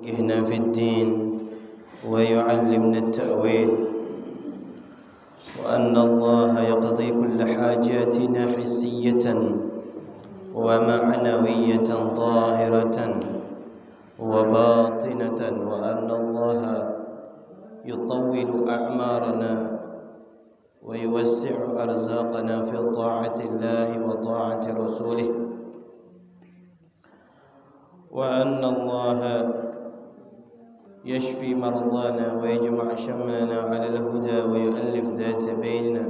يفقهنا في الدين ويعلمنا التأويل، وأن الله يقضي كل حاجاتنا حسية ومعنوية ظاهرة وباطنة، وأن الله يطول أعمارنا ويوسع أرزاقنا في طاعة الله وطاعة رسوله، وأن الله يشفي مرضانا ويجمع شملنا على الهدى ويؤلف ذات بيننا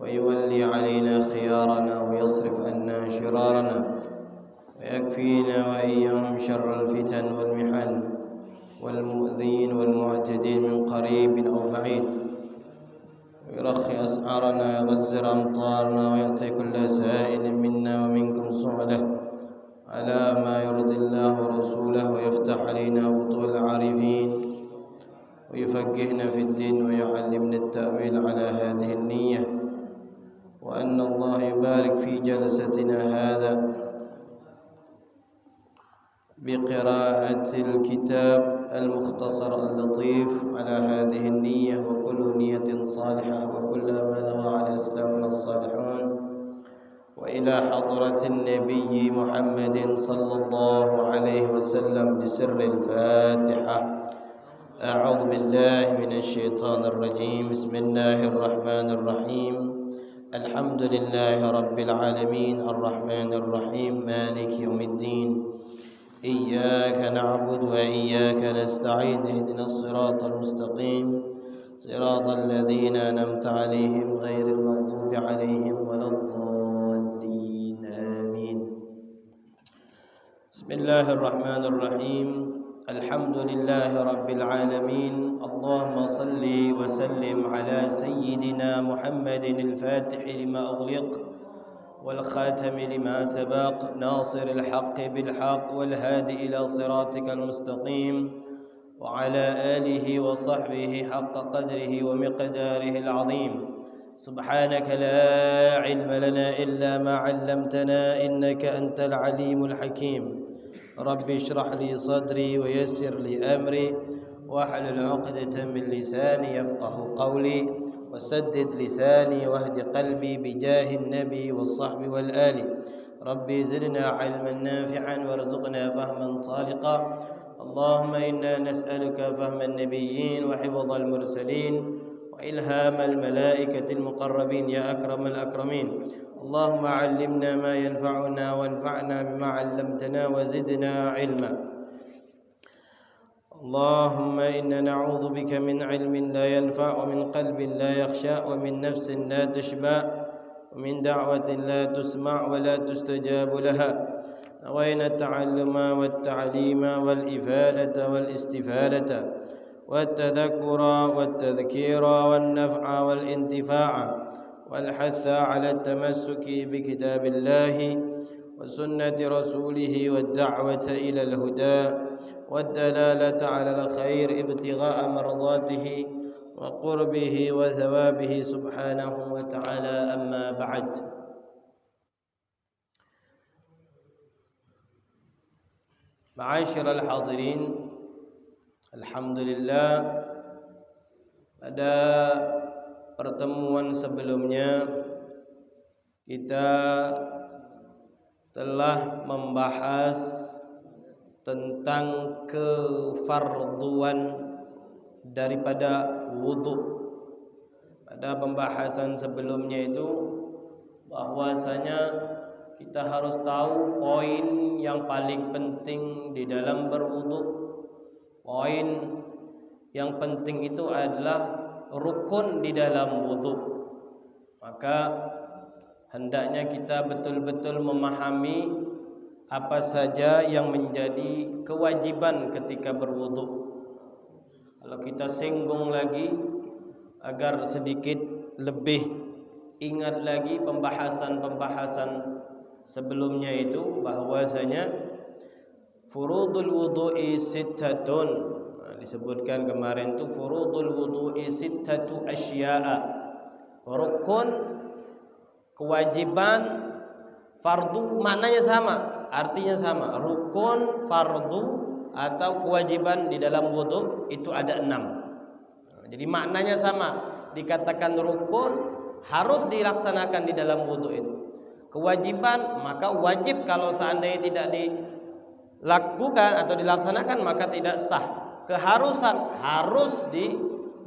ويولي علينا خيارنا ويصرف عنا شرارنا ويكفينا وإياهم شر الفتن والمحن والمؤذين والمعتدين من قريب أو بعيد، ويرخي أسعارنا ويغزر أمطارنا ويعطي كل سائل منا ومنكم سعده على ما يرضي الله ورسوله، ويفتح علينا فطور العارفين ويفقهنا في الدين ويعلمنا التأويل على هذه النية، وأن الله يبارك في جلستنا هذا بقراءة الكتاب المختصر اللطيف على هذه النية، وكل نية صالحة وكل ما نوى على أسلافنا الصالحون، وإلى حضرة النبي محمد صلى الله عليه وسلم بسر الفاتحة. أعوذ بالله من الشيطان الرجيم. بسم الله الرحمن الرحيم. الحمد لله رب العالمين الرحمن الرحيم مالك يوم الدين، إياك نعبد وإياك نستعين، اهدنا الصراط المستقيم صراط الذين أنعمت عليهم غير المغضوب عليهم ولا الضالين، آمين. بسم الله الرحمن الرحيم. الحمد لله رب العالمين. اللهم صل وسلم على سيدنا محمد الفاتح لما أغلق والخاتم لما سبق، ناصر الحق بالحق والهادي إلى صراطك المستقيم، وعلى آله وصحبه حق قدره ومقداره العظيم. سبحانك لا علم لنا إلا ما علمتنا إنك أنت العليم الحكيم. رب اشرح لي صدري ويسر لي أمري واحلل عقدة من لساني يفقه قولي، وسدد لساني واهد قلبي بجاه النبي والصحب والآل. ربي زدنا علما نافعا وارزقنا فهما صادقا. اللهم إنا نسألك فهم النبيين وحفظ المرسلين وإلهام الملائكة المقربين يا أكرم الأكرمين. اللهم علمنا ما ينفعنا وانفعنا بما علمتنا وزدنا علما. اللهم إنا نعوذ بك من علم لا ينفع ومن قلب لا يخشى ومن نفس لا تشبع ومن دعوة لا تسمع ولا تستجاب لها. نوينا التعلم والتعليم والإفادة والاستفادة والتذكر والتذكير والنفع والانتفاع والحث على التمسك بكتاب الله وسنة رسوله والدعوة إلى الهدى والدلالة على الخير ابتغاء مرضاته وقربه وثوابه سبحانه وتعالى. أما بعد، Ma'asyiral hadirin, alhamdulillah pada pertemuan sebelumnya kita telah membahas tentang kefarduan daripada wudhu. Pada pembahasan sebelumnya itu bahwasanya kita harus tahu poin yang paling penting di dalam berwudhu. Poin yang penting itu adalah rukun di dalam wudhu. Maka hendaknya kita betul-betul memahami apa saja yang menjadi kewajiban ketika berwudhu. Kalau kita singgung lagi agar sedikit lebih ingat lagi pembahasan-pembahasan sebelumnya itu, bahwasanya furudul wudu'i sittatun, disebutkan kemarin itu furudul wudu'i sittatu asya'a, rukun, kewajiban, fardu maknanya sama, artinya sama. Rukun, fardu atau kewajiban di dalam wudu itu ada 6. Jadi maknanya sama. Dikatakan rukun harus dilaksanakan di dalam wudu itu. Kewajiban maka wajib, kalau seandainya tidak dilakukan atau dilaksanakan maka tidak sah. Keharusan harus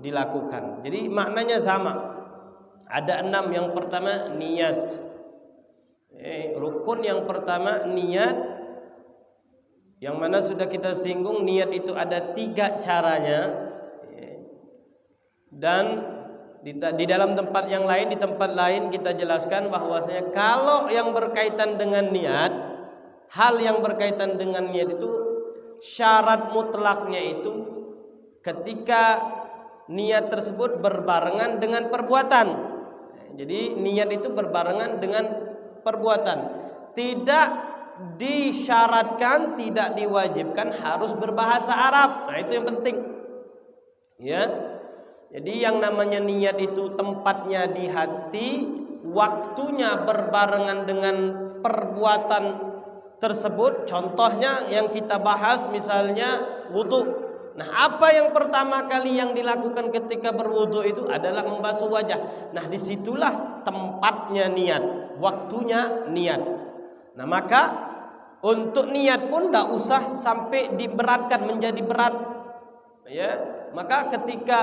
dilakukan. Jadi maknanya sama. Ada 6. Yang pertama niat. Rukun yang pertama niat, yang mana sudah kita singgung niat itu ada 3 caranya. Dan di dalam tempat yang lain, di tempat lain kita jelaskan bahwasanya kalau yang berkaitan dengan niat, hal yang berkaitan dengan niat itu syarat mutlaknya itu ketika niat tersebut berbarengan dengan perbuatan. Jadi niat itu berbarengan dengan perbuatan. Tidak disyaratkan, tidak diwajibkan harus berbahasa Arab. Nah, itu yang penting. Ya. Jadi yang namanya niat itu tempatnya di hati, waktunya berbarengan dengan perbuatan tersebut. Contohnya yang kita bahas misalnya wudu. Nah, apa yang pertama kali yang dilakukan ketika berwudu itu adalah membasuh wajah. Nah, disitulah tempatnya niat, waktunya niat. Nah, maka untuk niat pun tidak usah sampai diberatkan menjadi berat. Ya, maka ketika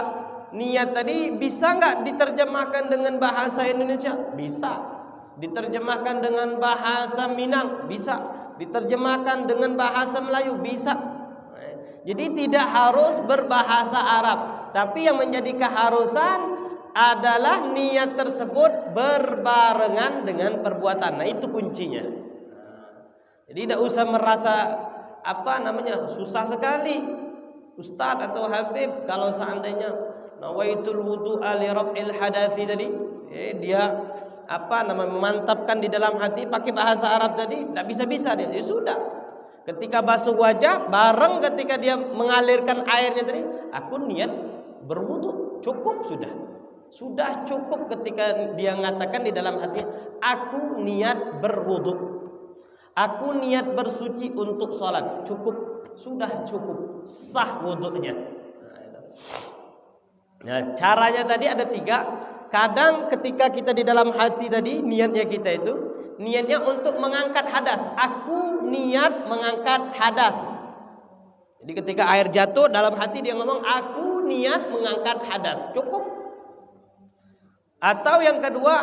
niat tadi bisa nggak diterjemahkan dengan bahasa Indonesia? Bisa. Diterjemahkan dengan bahasa Minang? Bisa. Diterjemahkan dengan bahasa Melayu? Bisa. Jadi tidak harus berbahasa Arab. Tapi yang menjadi keharusan adalah niat tersebut berbarengan dengan perbuatan. Nah, itu kuncinya. Jadi tidak usah merasa susah sekali Ustadz atau Habib kalau seandainya nawaitul wudu'a li raf'il hadathi tadi, dia memantapkan di dalam hati pakai bahasa Arab tadi, tidak bisa dia. Ya sudah. Ketika basuh wajah bareng ketika dia mengalirkan airnya tadi, aku niat berwudu, cukup sudah. Sudah cukup ketika dia mengatakan di dalam hatinya, aku niat berwudu. Aku niat bersuci untuk sholat. Cukup, sudah cukup, sah wudunya. Nah, caranya tadi ada 3. Kadang ketika kita di dalam hati tadi, niatnya kita itu niatnya untuk mengangkat hadas. Aku niat mengangkat hadas. Jadi ketika air jatuh dalam hati dia ngomong, aku niat mengangkat hadas. Cukup. Atau yang kedua,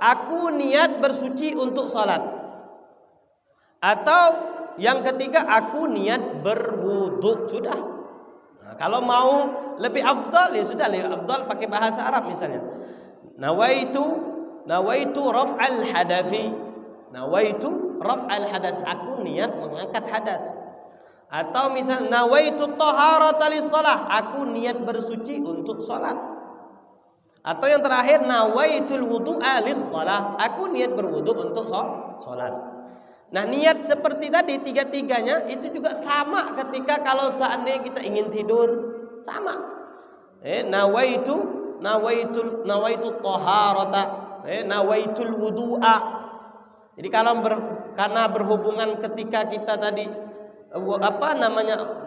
aku niat bersuci untuk sholat. Atau yang ketiga, aku niat berwudu. Sudah. Nah, kalau mau lebih afdal, ya sudah lebih afdal pakai bahasa Arab misalnya. Nawaitu raf'al hadathi. Nawaitu raf'al hadas. Aku niat mengangkat hadas. Atau misal nawaitu taharata lis-shalah. Aku niat bersuci untuk salat. Atau yang terakhir nawaitul wudu'a lis-shalah. Aku niat berwudu untuk salat. Nah, niat seperti tadi 3-tiganya itu juga sama ketika kalau seandainya kita ingin tidur, sama. Nawaitu taharata, nawaitul wudu'a. Jadi kalau karena berhubungan ketika kita tadi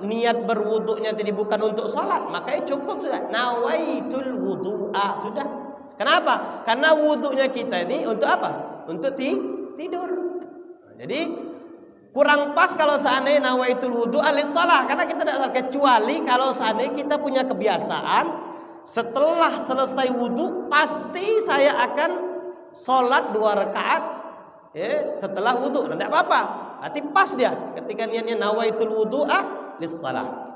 niat berwudunya tadi bukan untuk salat, makanya cukup sudah nawaitul wudu'a, sudah. Kenapa? Karena wudunya kita ini untuk apa? Untuk tidur. Jadi kurang pas kalau seandainya nawaitul wudu'a lis-shalah, karena kita tidak salah, kecuali kalau seandainya kita punya kebiasaan setelah selesai wudu pasti saya akan sholat 2 rakaat setelah wudu. Tidak apa-apa, berarti pas dia ketika niatnya nawaitul wudu'a lis-shalah.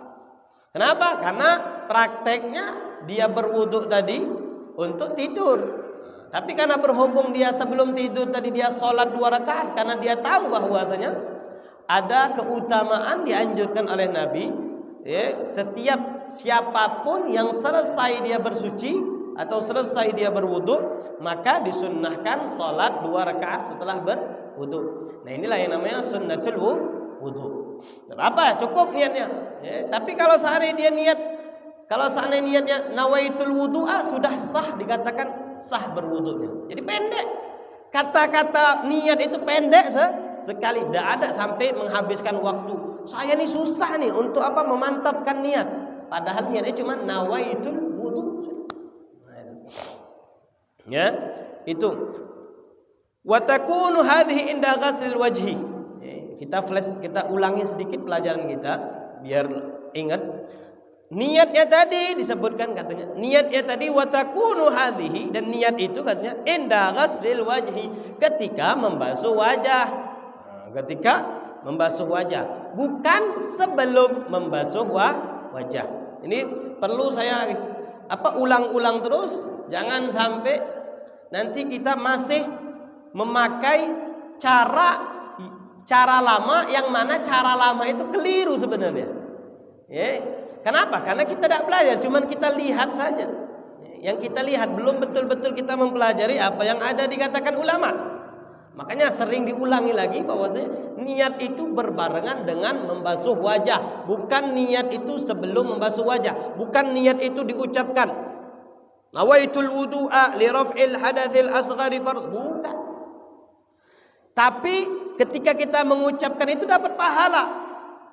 Kenapa? Karena prakteknya dia berwudu tadi untuk tidur. Tapi karena berhubung dia sebelum tidur tadi dia sholat 2 rakaat, karena dia tahu bahwasanya ada keutamaan dianjurkan oleh Nabi, setiap siapapun yang selesai dia bersuci atau selesai dia berwudu, maka disunnahkan sholat 2 rakaat setelah berwudu. Nah, inilah yang namanya sunnatul wudu. Apa? Cukup niatnya. Tapi kalau seandainya niatnya nawaitul wudu'a, sudah sah, dikatakan sah berwudunya. Jadi pendek. Kata-kata niat itu pendek sekali, tidak ada sampai menghabiskan waktu saya nih susah nih untuk memantapkan niat. Padahal niatnya cuma nawaitul wudu. Ya, itu. Wa takunu hadhihi inda ghaslil wajhi. Kita ulangi sedikit pelajaran kita biar ingat. Niatnya tadi disebutkan katanya. Niatnya tadi wa takunu hadhihi, dan niat itu katanya inda ghaslil wajhi, ketika membasuh wajah. Ketika membasuh wajah, bukan sebelum membasuh wajah. Ini perlu saya ulang-ulang terus, jangan sampai nanti kita masih memakai cara lama, yang mana cara lama itu keliru sebenarnya. Kenapa? Karena kita tidak belajar, cuman kita lihat saja. Yang kita lihat belum betul-betul kita mempelajari apa yang ada dikatakan ulama. Makanya sering diulangi lagi bahwasanya niat itu berbarengan dengan membasuh wajah, bukan niat itu sebelum membasuh wajah, bukan niat itu diucapkan nawaitul wudu'a li raf'il hadatsil asghari fard, bukan. Tapi ketika kita mengucapkan itu dapat pahala.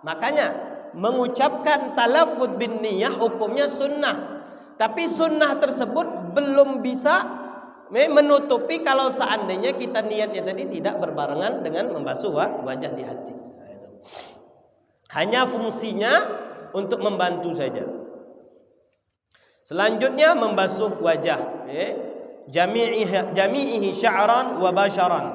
Makanya mengucapkan talaffuz bin niyah hukumnya sunnah. Tapi sunnah tersebut belum bisa menutupi kalau seandainya kita niatnya tadi tidak berbarengan dengan membasuh wajah di hati. Hanya fungsinya untuk membantu saja. Selanjutnya membasuh wajah, jami'ihi sya'ran wa basharan.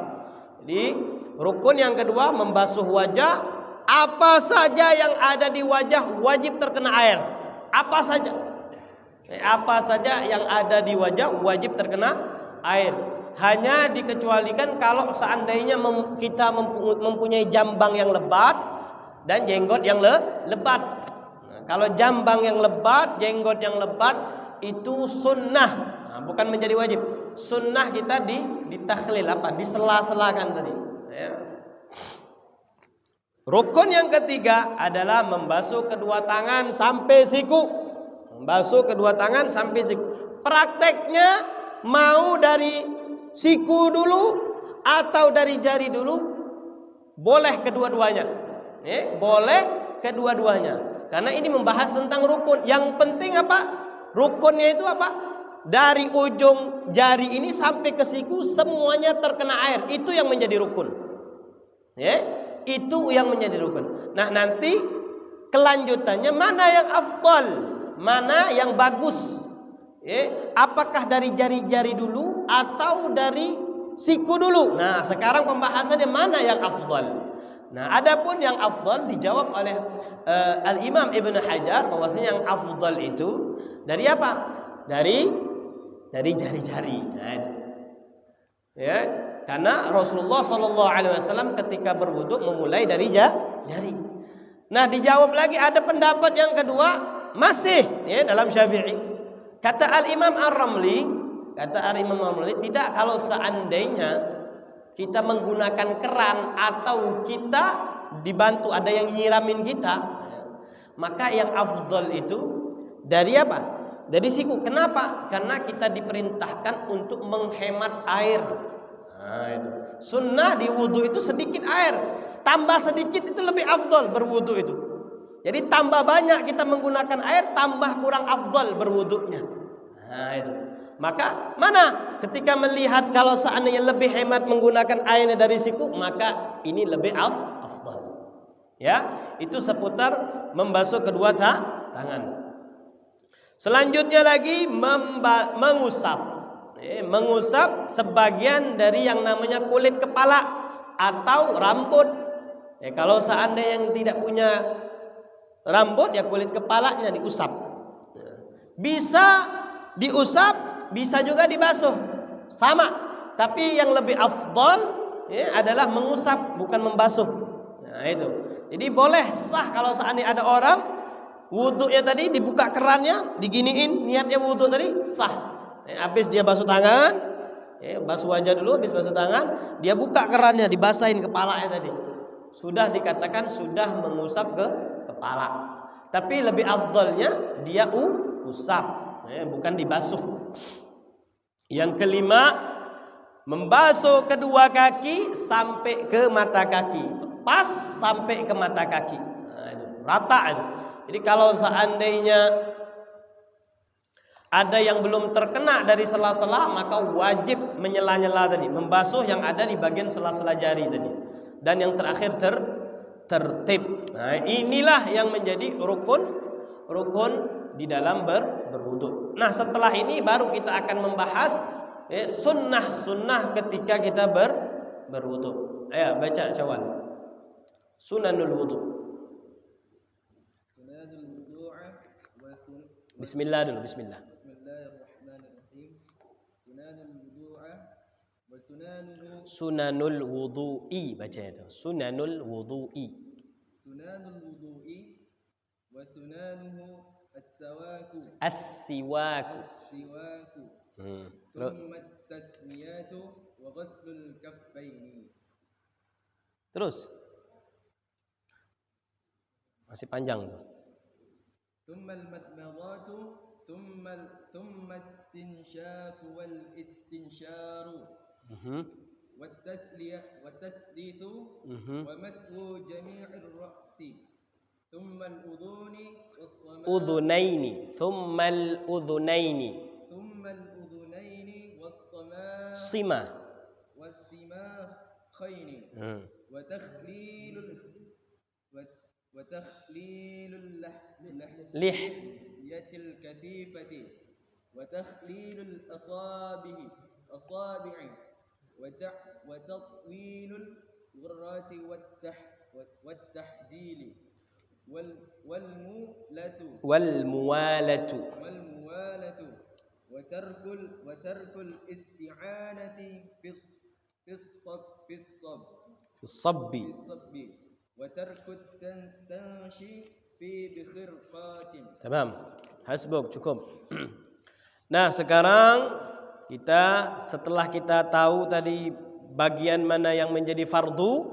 Jadi rukun yang kedua membasuh wajah, apa saja yang ada di wajah wajib terkena air. Apa saja. Apa saja yang ada di wajah wajib terkena air. Hanya dikecualikan kalau seandainya kita mempunyai jambang yang lebat dan jenggot yang lebat. Nah, kalau jambang yang lebat, jenggot yang lebat itu sunnah, bukan menjadi wajib. Sunnah kita ditakhlil, disela-selakan tadi. Ya. Rukun yang ketiga adalah membasuh kedua tangan sampai siku. Membasuh kedua tangan sampai siku. Prakteknya mau dari siku dulu atau dari jari dulu, boleh kedua-duanya. Boleh kedua-duanya. Karena ini membahas tentang rukun. Yang penting apa? Rukunnya itu apa? Dari ujung jari ini sampai ke siku semuanya terkena air. Itu yang menjadi rukun. Itu yang menjadi rukun. Nah, nanti kelanjutannya mana yang afdal, mana yang bagus. Apakah dari jari-jari dulu atau dari siku dulu? Nah, sekarang pembahasannya mana yang afdal. Nah, adapun yang afdal dijawab oleh Al-Imam Ibn Hajar bahwasanya yang afdal itu dari apa? Dari jari-jari. Nah, itu. Karena Rasulullah SAW ketika berwudu memulai dari jari. Nah, dijawab lagi ada pendapat yang kedua masih dalam Syafi'i. Kata Al-Imam Ar-Ramli, tidak, kalau seandainya kita menggunakan keran atau kita dibantu ada yang nyiramin kita, maka yang afdal itu dari apa? Dari siku. Kenapa? Karena kita diperintahkan untuk menghemat air. Nah, itu. Sunnah di wudu itu sedikit air. Tambah sedikit itu lebih afdal berwudu itu. Jadi tambah banyak kita menggunakan air, tambah kurang afdal berwudunya. Nah, itu. Maka mana ketika melihat kalau seandainya lebih hemat menggunakan airnya dari siku, maka ini lebih afdal. Ya, itu seputar membasuh kedua tangan. Selanjutnya lagi mengusap. Mengusap sebagian dari yang namanya kulit kepala atau rambut. Kalau seandainya yang tidak punya rambut, ya kulit kepalanya diusap. Bisa diusap, bisa juga dibasuh, sama. Tapi yang lebih afdal adalah mengusap, bukan membasuh. Nah, itu. Jadi boleh sah kalau seandainya ada orang wudunya tadi dibuka kerannya, diginiin niatnya wudu tadi sah. Habis dia basuh tangan, basuh wajah dulu, habis basuh tangan, dia buka kerannya, dibasahin kepalanya tadi. Sudah dikatakan sudah mengusap ke kepala. Tapi lebih afdalnya dia usap. Bukan dibasuh. Yang kelima, membasuh kedua kaki sampai ke mata kaki, pas sampai ke mata kaki. rata itu. Jadi kalau seandainya ada yang belum terkena dari sela-sela, maka wajib menyela-nyela tadi, membasuh yang ada di bagian sela-sela jari tadi. Dan yang terakhir tertib. Nah, inilah yang menjadi rukun di dalam berwudu. Nah, setelah ini baru kita akan membahas sunnah-sunnah ketika kita berwudu. Ayo baca Syawal. Sunanul wudu. Bismillah dulu, bismillah. Bismillahirrahmanirrahim. Sunanul wudu'a wa sunanuhu. Sunanul wudu'i baca itu. Sunanul wudu'i. Sunanul wudu'i wa sunanuhu as-sawaku. As-siwaku. As-siwaku. Terus. Thumma at-tasmiyatu wa ghuslul kaffaini. Terus. Masih panjang tuh. ثم المضمضات ثم استنشاق والاستنشار والتثليث ومسح جميع الرأس ثم الأذن أذنين ثم الأذنين والصمة والسماخين وتخليل اللحية الكثيفة وتخليل الأصابع وتطويل الغرات والتحجيل والموالة وترك الاستعانة في الصب وترك التنشي بخرقات. Tamam. Hasbuk, cukup. Nah, sekarang setelah kita tahu tadi bagian mana yang menjadi fardu,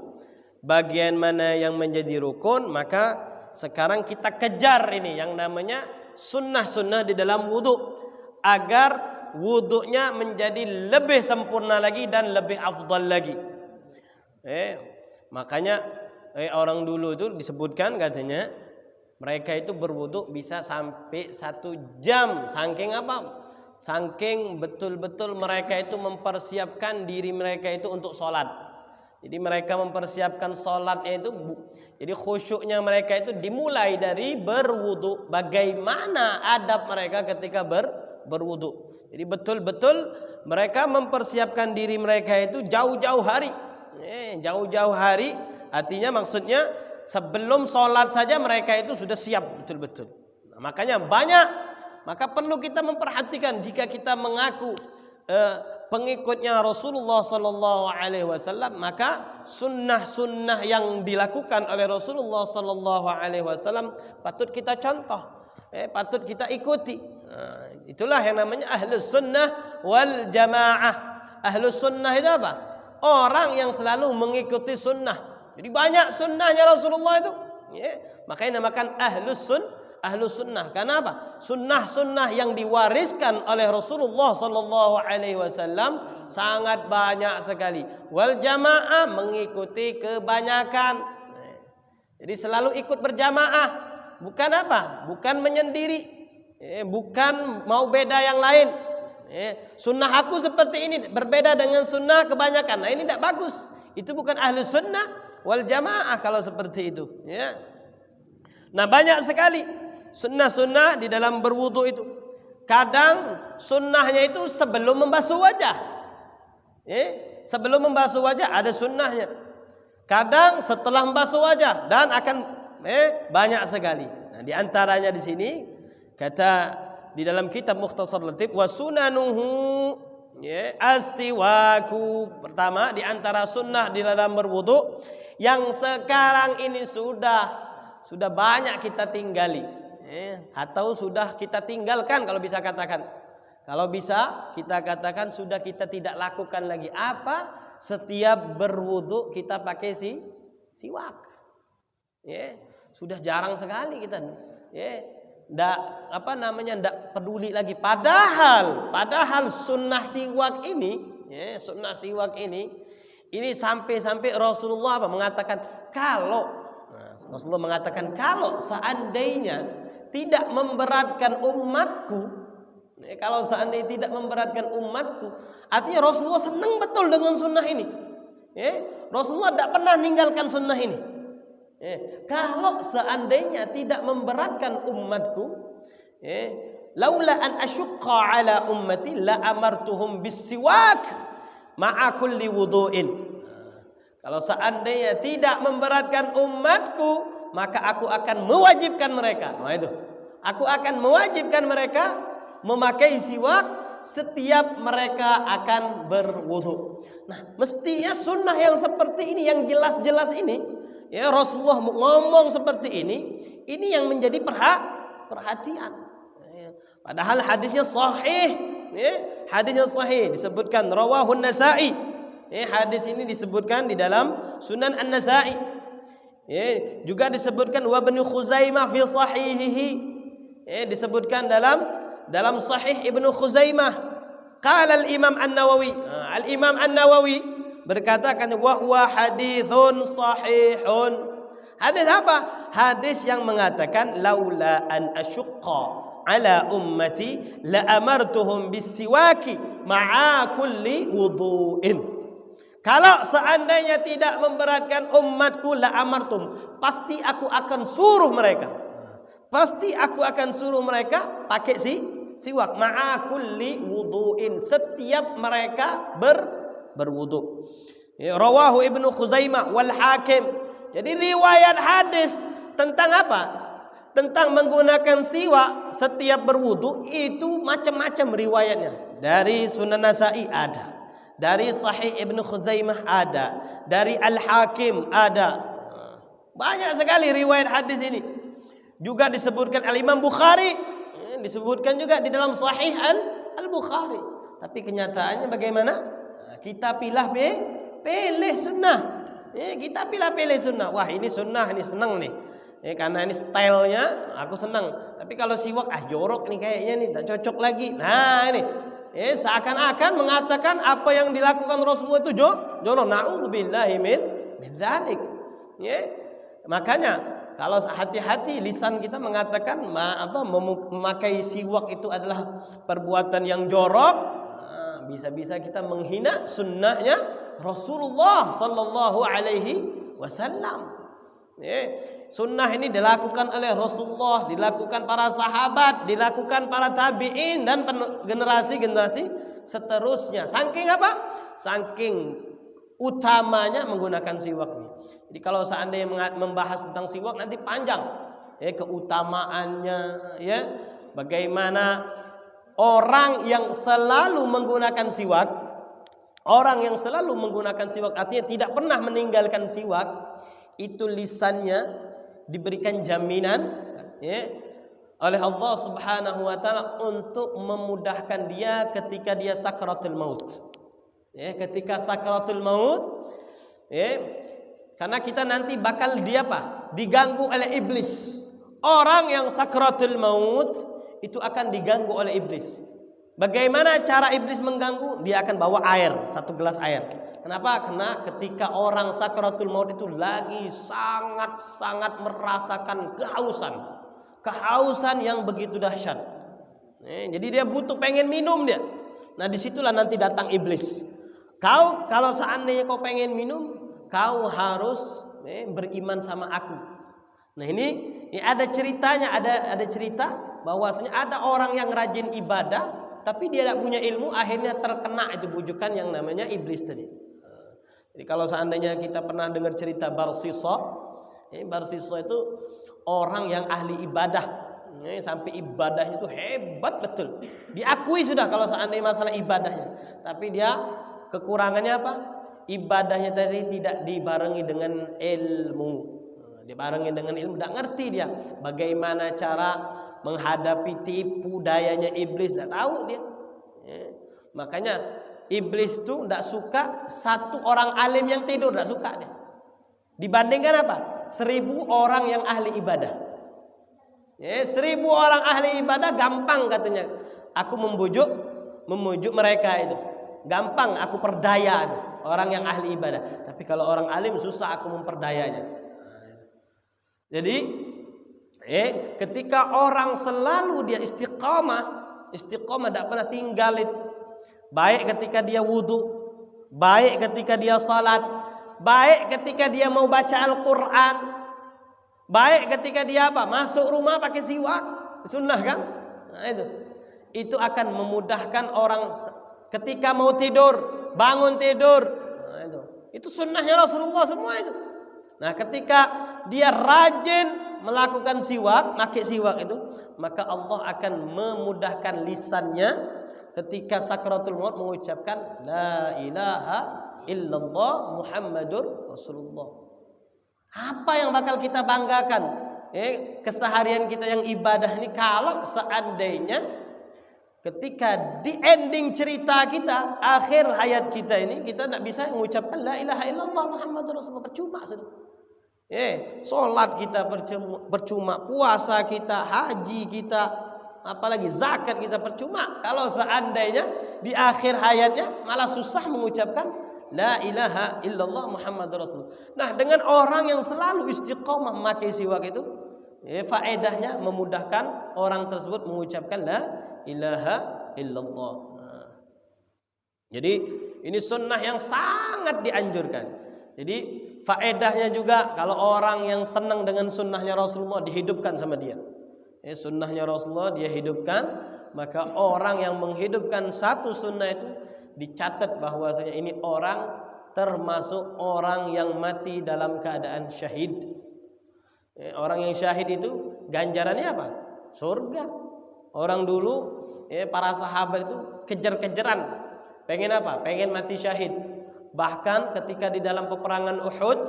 bagian mana yang menjadi rukun, maka sekarang kita kejar ini yang namanya sunnah-sunnah di dalam wudu agar wudunya menjadi lebih sempurna lagi dan lebih afdal lagi. Makanya orang dulu itu disebutkan katanya mereka itu berwudu bisa sampai 1 jam. Saking apa? Saking betul-betul mereka itu mempersiapkan diri mereka itu untuk sholat. Jadi mereka mempersiapkan sholatnya itu. Jadi khusyuknya mereka itu dimulai dari berwudu. Bagaimana adab mereka ketika berwudu. Jadi betul-betul mereka mempersiapkan diri mereka itu jauh-jauh hari. Jauh-jauh hari. Artinya maksudnya sebelum sholat saja mereka itu sudah siap betul-betul. Nah, makanya maka perlu kita memperhatikan jika kita mengaku pengikutnya Rasulullah Sallallahu Alaihi Wasallam, maka sunnah-sunnah yang dilakukan oleh Rasulullah Sallallahu Alaihi Wasallam patut kita contoh, patut kita ikuti. Nah, itulah yang namanya ahlus sunnah wal jamaah. Ahlus sunnah itu apa? Orang yang selalu mengikuti sunnah. Jadi banyak sunnahnya Rasulullah itu. Makanya namakan ahlus sunnah. Karena apa? Sunnah-sunnah yang diwariskan oleh Rasulullah Sallallahu Alaihi Wasallam sangat banyak sekali. Wal jamaah mengikuti kebanyakan. Jadi selalu ikut berjamaah. Bukan apa? Bukan menyendiri. Bukan mau beda yang lain. Sunnah aku seperti ini berbeda dengan sunnah kebanyakan. Nah ini tidak bagus. Itu bukan ahlus sunnah wal jamaah kalau seperti itu. Nah banyak sekali sunnah-sunnah di dalam berwudu itu. Kadang sunnahnya itu sebelum membasuh wajah. Sebelum membasuh wajah ada sunnahnya. Kadang setelah membasuh wajah dan akan banyak sekali. Nah, di antaranya di sini kata di dalam kitab Mukhtasar Latif wa sunanuhu as-siwaku. Pertama di antara sunnah di dalam berwudu yang sekarang ini sudah banyak kita tinggali, atau sudah kita tinggalkan kalau bisa katakan. Kalau bisa kita katakan sudah kita tidak lakukan lagi. Apa? Setiap berwudu kita pakai siwak. Sudah jarang sekali kita. Ndak peduli lagi. Padahal sunnah siwak ini sampai-sampai Rasulullah mengatakan Rasulullah mengatakan kalau seandainya tidak memberatkan umatku, kalau seandainya tidak memberatkan umatku, artinya Rasulullah senang betul dengan sunnah ini. Rasulullah tidak pernah meninggalkan sunnah ini. Kalau seandainya tidak memberatkan umatku, laula an asyqa ala ummati la amartuhum bis-siwak ma'a kulli wudu'in. Kalau seandainya tidak memberatkan umatku, maka aku akan mewajibkan mereka. Nah itu. Aku akan mewajibkan mereka memakai siwak setiap mereka akan berwudu. Nah, mestinya sunnah yang seperti ini, yang jelas-jelas ini, ya Rasulullah ngomong seperti ini yang menjadi perhatian. Padahal hadisnya sahih, hadisnya sahih disebutkan rawahun Nasa'i. Hadis ini disebutkan di dalam Sunan An-Nasa'i. Juga disebutkan wa Ibnu Khuzaimah fi sahihihi. Disebutkan dalam Sahih Ibnu Khuzaimah. Qala al-Imam An-Nawawi. Al-Imam An-Nawawi berkata kan wa huwa haditsun sahihun. Hadis apa? Hadis yang mengatakan laula an asyqa ala ummati la amartuhum bis-siwaki ma'a kulli wudu'in. Kalau seandainya tidak memberatkan umatku la amartum, pasti aku akan suruh mereka. Pasti aku akan suruh mereka pakai siwak ma'a kulli wudu'in, setiap mereka berwudu. Rawahu Ibnu Khuzaimah wal Hakim. Jadi riwayat hadis tentang apa? Tentang menggunakan siwak setiap berwudu itu macam-macam riwayatnya. Dari Sunan Nasa'i ada, dari Sahih Ibnu Khuzaimah ada, dari Al-Hakim ada. Banyak sekali riwayat hadis ini. Juga disebutkan Al-Imam Bukhari, disebutkan juga di dalam Sahih Al-Bukhari. Tapi kenyataannya bagaimana? Kita pilih sunnah. Kita pilih sunnah. Wah, ini sunnah, ini senang nih. Karena ini stylenya aku senang. Tapi kalau siwak jorok nih kayaknya nih, tak cocok lagi. Nah ini seakan-akan mengatakan apa yang dilakukan Rasulullah itu jorok. Na'udzubillahi min dzalik. Makanya kalau hati-hati lisan kita mengatakan memakai siwak itu adalah perbuatan yang jorok, bisa-bisa kita menghina sunnahnya Rasulullah sallallahu alaihi wasallam. Sunnah ini dilakukan oleh Rasulullah, dilakukan para sahabat, dilakukan para tabi'in dan generasi-generasi seterusnya. Saking apa? Saking utamanya menggunakan siwak ini. Jadi kalau seandainya membahas tentang siwak nanti panjang, keutamaannya, bagaimana orang yang selalu menggunakan siwak, artinya tidak pernah meninggalkan siwak, itu lisannya diberikan jaminan oleh Allah Subhanahu wa taala untuk memudahkan dia ketika dia sakaratul maut. Ketika sakaratul maut, karena kita nanti bakal diganggu oleh iblis. Orang yang sakaratul maut itu akan diganggu oleh iblis. Bagaimana cara iblis mengganggu? Dia akan bawa air, 1 gelas air. Kenapa? Karena ketika orang sakaratul maut itu lagi sangat-sangat merasakan kehausan yang begitu dahsyat. Jadi dia pengen minum dia. Nah disitulah nanti datang iblis. Kau kalau seandainya kau pengen minum, kau harus beriman sama aku. Nah ini ada ceritanya, ada cerita bahwasanya ada orang yang rajin ibadah, tapi dia tidak punya ilmu, akhirnya terkena itu bujukan yang namanya iblis tadi. Jadi kalau seandainya kita pernah dengar cerita Barsisa itu orang yang ahli ibadah, sampai ibadahnya itu hebat betul. Diakui sudah kalau seandainya masalah ibadahnya. Tapi dia kekurangannya apa? Ibadahnya tadi tidak dibarengi dengan ilmu. Dibarengi dengan ilmu, tidak ngerti dia bagaimana cara menghadapi tipu dayanya iblis, tidak tahu dia. Makanya iblis itu tidak suka satu orang alim yang tidur, tidak suka dia. Dibandingkan apa? 1000 orang yang ahli ibadah. 1000 orang ahli ibadah gampang katanya. Aku membujuk mereka itu. Gampang aku perdaya itu, orang yang ahli ibadah. Tapi kalau orang alim susah aku memperdayanya. Jadi ketika orang selalu dia istiqomah tidak pernah tinggal itu. Baik ketika dia wudu, baik ketika dia salat, baik ketika dia mau baca Al-Quran, baik ketika dia masuk rumah pakai siwak, sunnah kan? Nah, itu akan memudahkan orang ketika mau tidur, bangun tidur. Nah, itu sunnahnya Rasulullah semua itu. Nah, ketika dia rajin melakukan siwak, pakai siwak itu, maka Allah akan memudahkan lisannya ketika sakratul maut mengucapkan la ilaha illallah Muhammadur Rasulullah. Apa yang bakal kita banggakan keseharian kita yang ibadah ini kalau seandainya ketika di ending cerita kita, akhir hayat kita ini, kita tidak bisa mengucapkan la ilaha illallah Muhammadur Rasulullah, percuma sudah. Sholat kita percuma, puasa kita, haji kita, apalagi zakat kita percuma kalau seandainya di akhir hayatnya malah susah mengucapkan la ilaha illallah Muhammadur Rasulullah. Nah, dengan orang yang selalu istiqomah memakai siwak itu, faedahnya memudahkan orang tersebut mengucapkan la ilaha illallah. Nah, jadi ini sunnah yang sangat dianjurkan. Jadi faedahnya juga kalau orang yang senang dengan sunnahnya Rasulullah dihidupkan sama dia. Sunnahnya Rasulullah dia hidupkan, maka orang yang menghidupkan satu sunnah itu dicatat bahwasanya ini orang termasuk orang yang mati dalam keadaan syahid. Orang yang syahid itu ganjarannya apa? Surga. Orang dulu para sahabat itu kejar-kejaran, pengen apa? Pengen mati syahid. Bahkan ketika di dalam peperangan Uhud,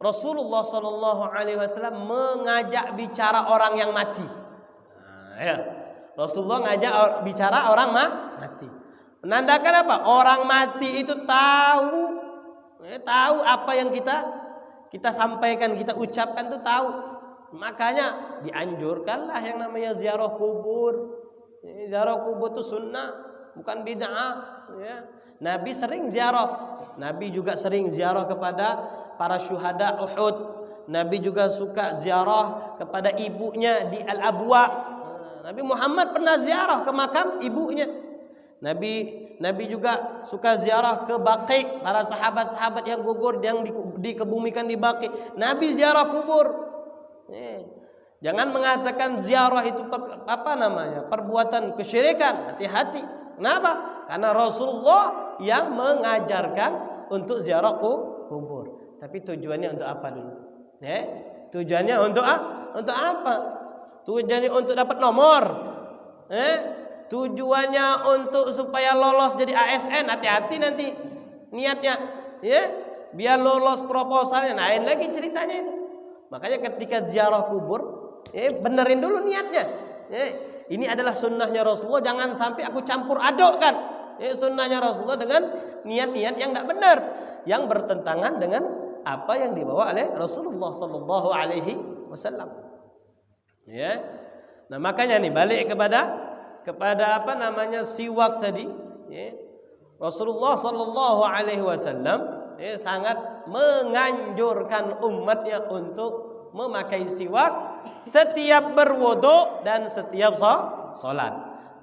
Rasulullah Shallallahu Alaihi Wasallam mengajak bicara orang yang mati. Rasulullah ngajak bicara orang mati. Menandakan apa? Orang mati itu tahu apa yang kita sampaikan, kita ucapkan itu tahu. Makanya dianjurkanlah yang namanya ziarah kubur. Ziarah kubur itu sunnah, bukan bid'ah. Nabi sering ziarah. Nabi juga sering ziarah kepada para syuhada Uhud. Nabi juga suka ziarah kepada ibunya di Al-Abwa. Nabi Muhammad pernah ziarah ke makam ibunya. Nabi juga suka ziarah ke Baqi, para sahabat-sahabat yang gugur yang dikebumikan di Baqi. Nabi ziarah kubur. Jangan mengatakan ziarah itu perbuatan kesyirikan. Hati-hati. Kenapa? Karena Rasulullah yang mengajarkan untuk ziarah kubur. Tapi tujuannya untuk apa dulu? Tujuannya untuk apa? Tujuannya untuk dapat nomor. Tujuannya untuk supaya lolos jadi ASN. Hati-hati nanti niatnya. Biar lolos proposalnya. Lain lagi ceritanya itu. Makanya ketika ziarah kubur, benerin dulu niatnya. Ini adalah sunnahnya Rasulullah. Jangan sampai aku campur adukkan sunnahnya Rasulullah dengan niat-niat yang tidak benar, yang bertentangan dengan apa yang dibawa oleh Rasulullah Sallallahu Alaihi Wasallam. Nah, makanya nih balik kepada siwak tadi. Rasulullah Sallallahu Alaihi Wasallam sangat menganjurkan umatnya untuk memakai siwak setiap berwudu dan setiap sholat.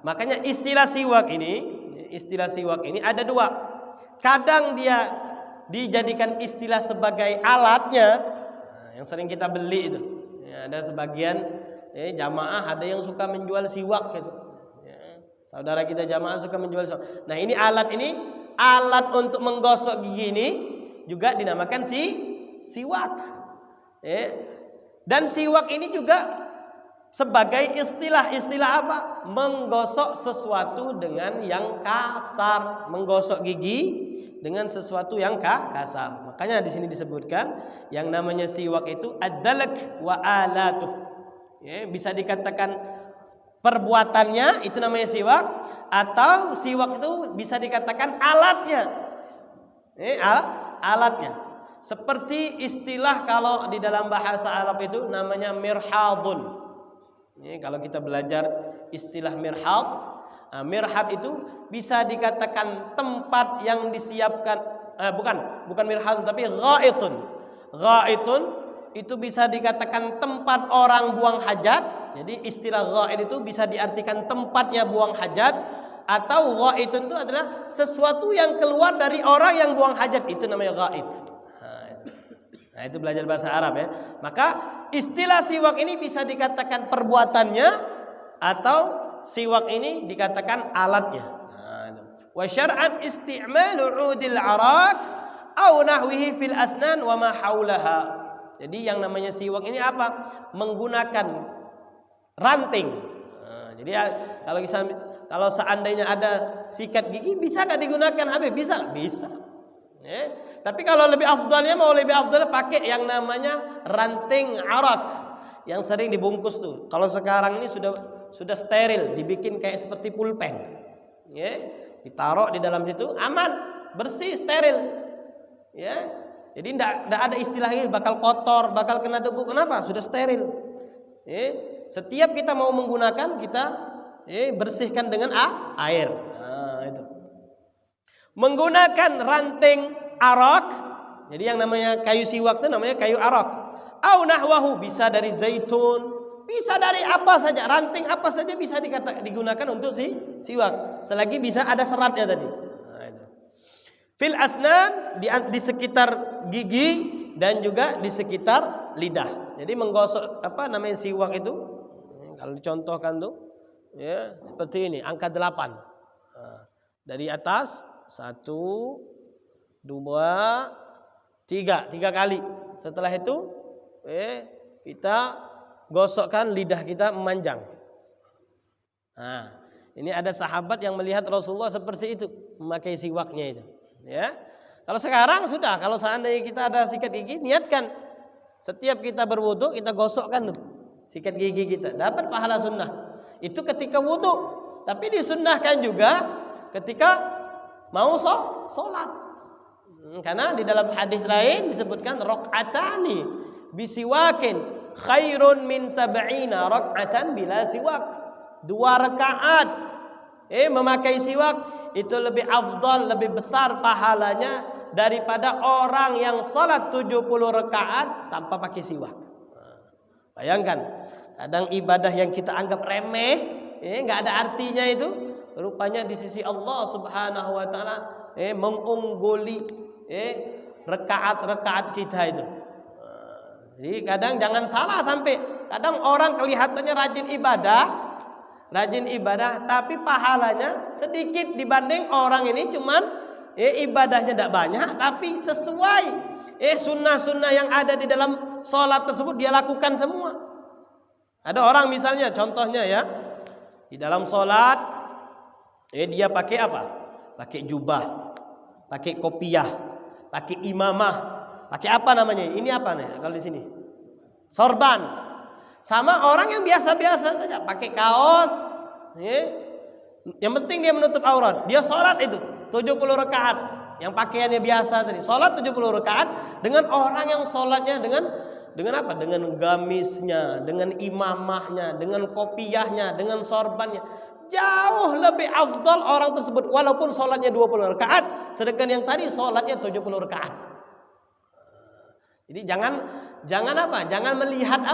Makanya istilah siwak ini ada dua. Kadang dia dijadikan istilah sebagai alatnya, yang sering kita beli itu. Ada sebagian jamaah ada yang suka menjual siwak gitu. Saudara kita jamaah suka menjual siwak. Nah, ini alat untuk menggosok gigi ini juga dinamakan siwak. Dan siwak ini juga sebagai istilah apa? Menggosok sesuatu dengan yang kasar, menggosok gigi dengan sesuatu yang kasar. Makanya di sini disebutkan yang namanya siwak itu ad-dalak wa alatuh. Bisa dikatakan perbuatannya itu namanya siwak, atau siwak itu bisa dikatakan alatnya. Alatnya. Seperti istilah kalau di dalam bahasa Arab itu namanya mirhadun. Kalau kita belajar istilah mirhad itu bisa dikatakan tempat yang disiapkan bukan mirhatun tapi ghaitun. Ghaitun itu bisa dikatakan tempat orang buang hajat. Jadi istilah ghait itu bisa diartikan tempatnya buang hajat, atau ghaitun itu adalah sesuatu yang keluar dari orang yang buang hajat, itu namanya ghait. Nah, itu belajar bahasa Arab ya. Maka istilah siwak ini bisa dikatakan perbuatannya, atau siwak ini dikatakan alatnya. Wa syar'an isti'malu 'udil arak aw nahwihi fil asnan wa ma haulaha. Jadi yang namanya siwak ini apa? Menggunakan ranting. Jadi kalau seandainya ada sikat gigi, bisa nggak digunakan Habib? Bisa. Tapi kalau lebih afdalnya, pakai yang namanya ranting arak yang sering dibungkus tuh. Kalau sekarang ini sudah steril, dibikin kayak seperti pulpen. Ditaruh di dalam situ, aman, bersih, steril. Jadi tidak ada istilah ini bakal kotor, bakal kena debu. Kenapa? Sudah steril. Setiap kita mau menggunakan, kita bersihkan dengan air. Itu. Menggunakan ranting arak. Jadi yang namanya kayu siwak itu namanya kayu arak. Au nahwahu, bisa dari zaitun, bisa dari apa saja, ranting apa saja bisa digunakan untuk siwak, selagi bisa ada seratnya tadi. Itu. Fil asnan, di sekitar gigi dan juga di sekitar lidah. Jadi menggosok namanya siwak itu, kalau dicontohkan tuh seperti ini, angka 8. Dari atas 1, 2, 3 kali. Setelah itu kita gosokkan lidah kita memanjang. Nah, ini ada sahabat yang melihat Rasulullah seperti itu, memakai siwaknya itu. Kalau sekarang sudah, kalau seandainya kita ada sikat gigi, niatkan setiap kita berwudu kita gosokkan tuh sikat gigi kita, dapat pahala sunnah. Itu ketika wudu, tapi disunnahkan juga ketika mau sholat. Karena di dalam hadis lain disebutkan raq'atani bisiwakin khairun min 70 raq'atan bila siwak. 2 rakaat memakai siwak itu lebih afdal, lebih besar pahalanya daripada orang yang salat 70 rakaat tanpa pakai siwak. Bayangkan, kadang ibadah yang kita anggap remeh, enggak ada artinya itu, rupanya di sisi Allah Subhanahu wa taala mengungguli rakaat-rakaat kita itu. Jadi kadang jangan salah, sampai kadang orang kelihatannya rajin ibadah tapi pahalanya sedikit dibanding orang ini cuman ibadahnya tidak banyak tapi sesuai sunnah-sunnah yang ada di dalam sholat tersebut dia lakukan semua. Ada orang misalnya, contohnya ya, di dalam sholat dia pakai apa? Pakai jubah, pakai kopiah, pakai imamah, pakai apa namanya? Ini apa nih kalau di sini? Sorban. Sama orang yang biasa-biasa saja, pakai kaos, yang penting dia menutup aurat. Dia sholat itu 70 rakaat, yang pakaiannya biasa tadi. Sholat 70 rakaat dengan orang yang sholatnya dengan apa? Dengan gamisnya, dengan imamahnya, dengan kopiahnya, dengan sorbannya. Jauh lebih afdal orang tersebut walaupun sholatnya 20 rakaat, sedangkan yang tadi sholatnya 70 rakaat. Jadi jangan apa? Jangan melihat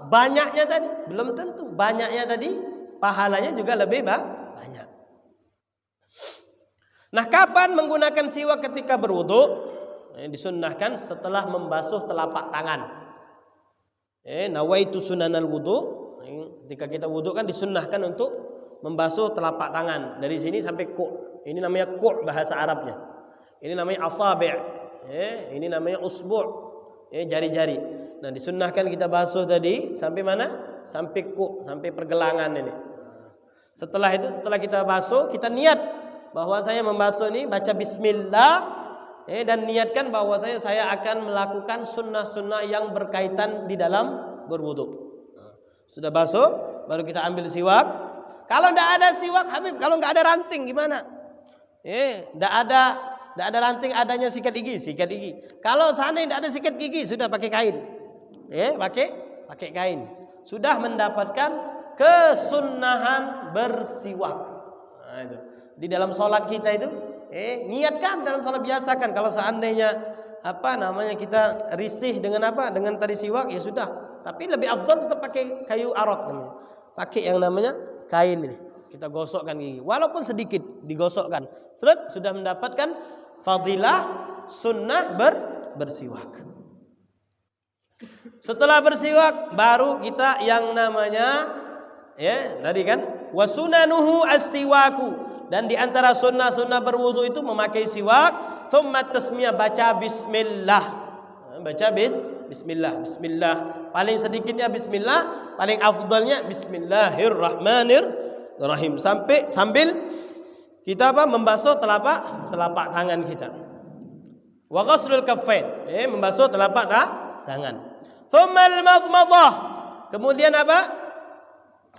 banyaknya tadi, belum tentu banyaknya tadi pahalanya juga lebih banyak. Nah, kapan menggunakan siwak ketika berwudu? Disunnahkan setelah membasuh telapak tangan. Nawaitu sunanal wudu. Ketika kita wudu kan disunnahkan untuk membasuh telapak tangan dari sini sampai ku'. Ini namanya ku' bahasa Arabnya. Ini namanya asabi'. Ini namanya usbu'. Jari-jari. Nah, disunnahkan kita basuh tadi sampai mana? Sampai ku', sampai pergelangan ini. Setelah itu, setelah kita basuh, kita niat bahwa saya membasuh ini baca bismillah, dan niatkan bahwa saya akan melakukan sunnah-sunnah yang berkaitan di dalam berwudu. Sudah basuh, baru kita ambil siwak. Kalau tidak ada siwak, Habib, kalau nggak ada ranting gimana? Tidak ada ranting, adanya sikat gigi. Kalau seandainya tidak ada sikat gigi, sudah pakai kain. Pakai kain. Sudah mendapatkan kesunnahan bersiwak. Nah, itu. Di dalam sholat kita itu Niatkan dalam salat, biasakan. Kalau seandainya kita risih dengan dengan tali siwak, ya sudah. Tapi lebih afdal tetap pakai kayu arok namanya. Pakai yang namanya kain ini. Kita gosokkan gigi. Walaupun sedikit digosokkan. Sudah mendapatkan fadilah sunnah bersiwak. Setelah bersiwak baru kita yang namanya tadi kan wasunanuhu as-siwaku, dan di antara sunnah-sunnah berwudu itu memakai siwak. Tsumma tasmiyah, baca bismillah. Bismillah. Paling sedikitnya bismillah, paling afdalnya bismillahirrahmanirrahim. Sambil kita membasuh telapak tangan kita. Wa ghaslul kaffain, membasuh telapak tangan. Tsummal madmadah, kemudian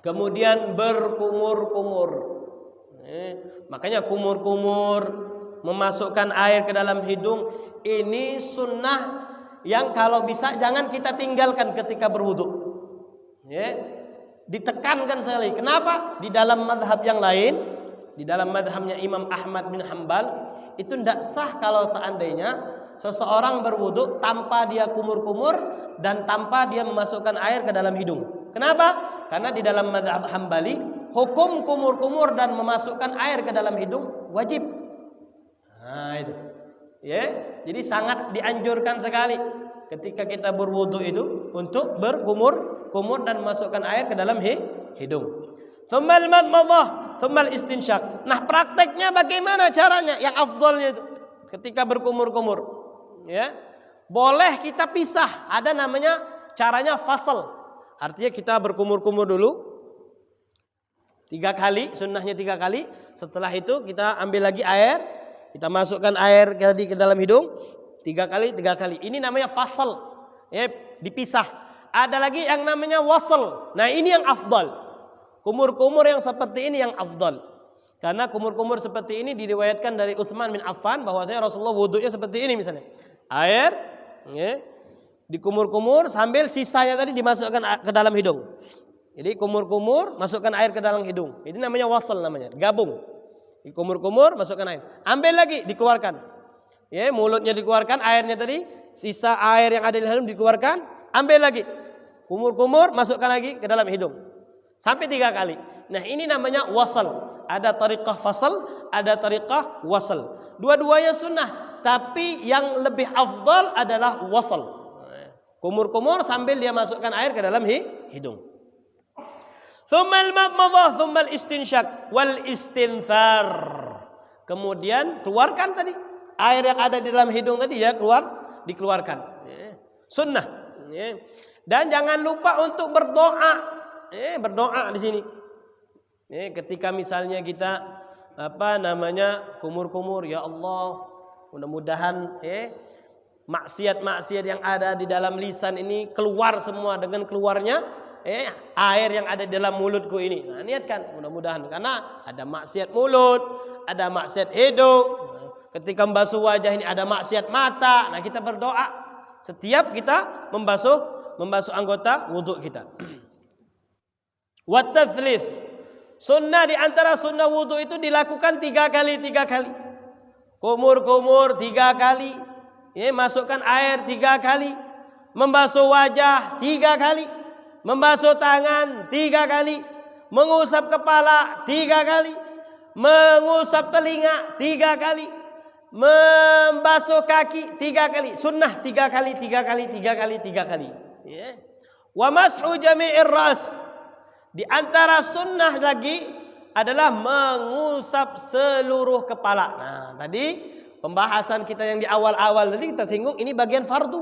kemudian berkumur-kumur. Makanya kumur-kumur, memasukkan air ke dalam hidung, ini sunnah yang kalau bisa jangan kita tinggalkan ketika berwudu. Ditekankan sekali. Kenapa? Di dalam mazhab yang lain, di dalam mazhabnya Imam Ahmad bin Hanbal, itu tidak sah kalau seandainya seseorang berwudu tanpa dia kumur-kumur dan tanpa dia memasukkan air ke dalam hidung. Kenapa? Karena di dalam mazhab Hambali, hukum kumur-kumur dan memasukkan air ke dalam hidung wajib. Nah itu, jadi sangat dianjurkan sekali ketika kita berwudu itu untuk berkumur-kumur dan memasukkan air ke dalam hidung. Tsummal madmadah, tsummal istinsyak. Nah, prakteknya bagaimana caranya? Yang afdalnya itu ketika berkumur-kumur, boleh kita pisah. Ada namanya caranya fasal. Artinya kita berkumur-kumur dulu 3 kali, sunnahnya 3 kali. Setelah itu kita ambil lagi air, kita masukkan air ke dalam hidung 3 kali. Ini namanya fasal, dipisah. Ada lagi yang namanya wasal. Nah, ini yang afdal. Kumur-kumur yang seperti ini yang afdal. Karena kumur-kumur seperti ini diriwayatkan dari Utsman bin Affan bahwasanya Rasulullah wudunya seperti ini misalnya. Air, dikumur-kumur sambil sisanya tadi dimasukkan ke dalam hidung. Jadi kumur-kumur, masukkan air ke dalam hidung. Ini namanya wasal namanya, gabung. Dikumur-kumur, masukkan air. Ambil lagi, dikeluarkan. Mulutnya dikeluarkan, airnya tadi, sisa air yang ada di dalam dikeluarkan, ambil lagi. Kumur-kumur, masukkan lagi ke dalam hidung. Sampai 3 kali. Nah, ini namanya wasal. Ada tariqah fasal, ada tariqah wasal. Dua-duanya sunnah, tapi yang lebih afdal adalah wasal. Kumur-kumur sambil dia masukkan air ke dalam hidung. Tsummal madmadah, tsummal istinsyak wal istinthar. Kemudian keluarkan tadi air yang ada di dalam hidung tadi, dikeluarkan. Sunnah. Dan jangan lupa untuk berdoa. Berdoa di sini. Ketika misalnya kita kumur-kumur, ya Allah, mudah-mudahan maksiat-maksiat yang ada di dalam lisan ini keluar semua dengan keluarnya air yang ada di dalam mulutku ini. Nah, niatkan mudah-mudahan, karena ada maksiat mulut, ada maksiat hidung. Ketika membasuh wajah ini ada maksiat mata. Nah, kita berdoa setiap kita membasuh anggota wudhu kita. Wat tatslits. Sunnah di antara sunnah wudhu itu dilakukan 3 kali. Kumur-kumur 3 kali. Masukkan air 3 kali. Membasuh wajah 3 kali. Membasuh tangan 3 kali. Mengusap kepala 3 kali. Mengusap telinga 3 kali. Membasuh kaki 3 kali. Sunnah 3 kali. Wa mashu jami'ir ras. Di antara sunnah lagi adalah mengusap seluruh kepala. Nah, tadi pembahasan kita yang di awal-awal tadi kita singgung, ini bagian fardu.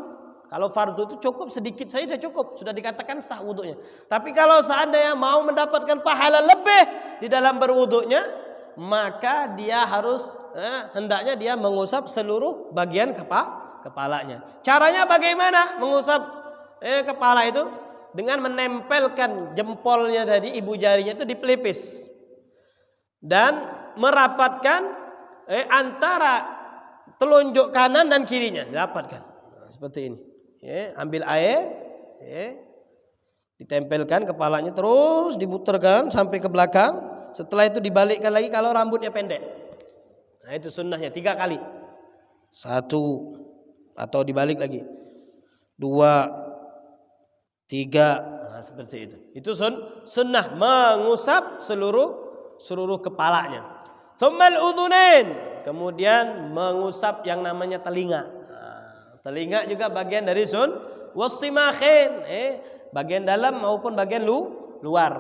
Kalau fardu itu cukup sedikit saja sudah cukup, sudah dikatakan sah wudunya. Tapi kalau seandainya mau mendapatkan pahala lebih di dalam berwudunya, maka dia harus hendaknya dia mengusap seluruh bagian kepalanya. Caranya bagaimana mengusap kepala itu? Dengan menempelkan jempolnya tadi, ibu jarinya itu di pelipis dan merapatkan antara telunjuk kanan dan kirinya, dirapatkan seperti ini. Ambil air, ditempelkan kepalanya, terus diputarkan sampai ke belakang. Setelah itu dibalikkan lagi kalau rambutnya pendek. Nah, itu sunnahnya 3 kali. 1 atau dibalik lagi. 2, 3. Nah, seperti itu. Itu sunnah mengusap seluruh kepalanya. Tsummal udhunain, kemudian mengusap yang namanya telinga. Nah, telinga juga bagian dari wasimakhin, bagian dalam maupun bagian luar.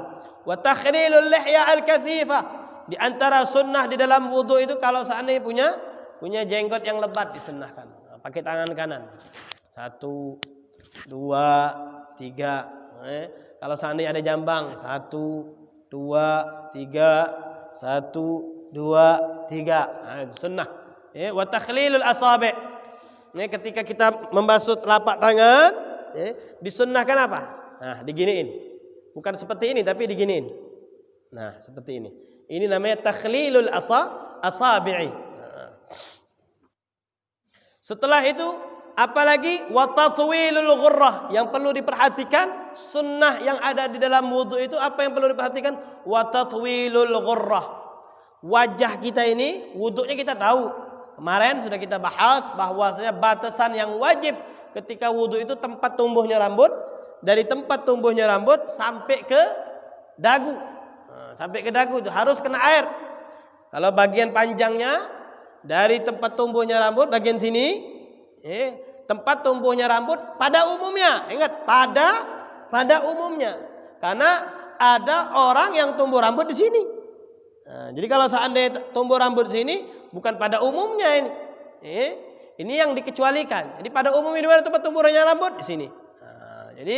Wa takhlilul lihya al-kathifah, di antara sunnah di dalam wudu itu kalau seandainya punya jenggot yang lebat disunnahkan. Nah, pakai tangan kanan. 1, 2, 3. Kalau seandainya ada jambang, 1, 2, 3, 1, 2, 3. Nah, itu sunnah. Wa takhlilul asabi'. Ketika kita membasuh telapak tangan, disunnahkan apa? Nah, diginiin. Bukan seperti ini tapi diginiin. Nah, seperti ini. Ini namanya takhlilul asabi'i. Nah. Setelah itu apalagi wa tatwilul ghurrah, yang perlu diperhatikan sunnah yang ada di dalam wudu itu apa yang perlu diperhatikan? Wa tatwilul ghurrah. Wajah kita ini wudunya kita tahu. Kemarin sudah kita bahas bahwasanya batasan yang wajib ketika wudu itu tempat tumbuhnya rambut, dari tempat tumbuhnya rambut sampai ke dagu. Nah, sampai ke dagu itu harus kena air. Kalau bagian panjangnya dari tempat tumbuhnya rambut bagian sini, tempat tumbuhnya rambut pada umumnya, ingat pada umumnya, karena ada orang yang tumbuh rambut di sini. Nah, jadi kalau seandainya tumbuh rambut di sini bukan pada umumnya ini, ini yang dikecualikan. Jadi pada umumnya di mana tempat tumbuhnya rambut di sini. Nah, jadi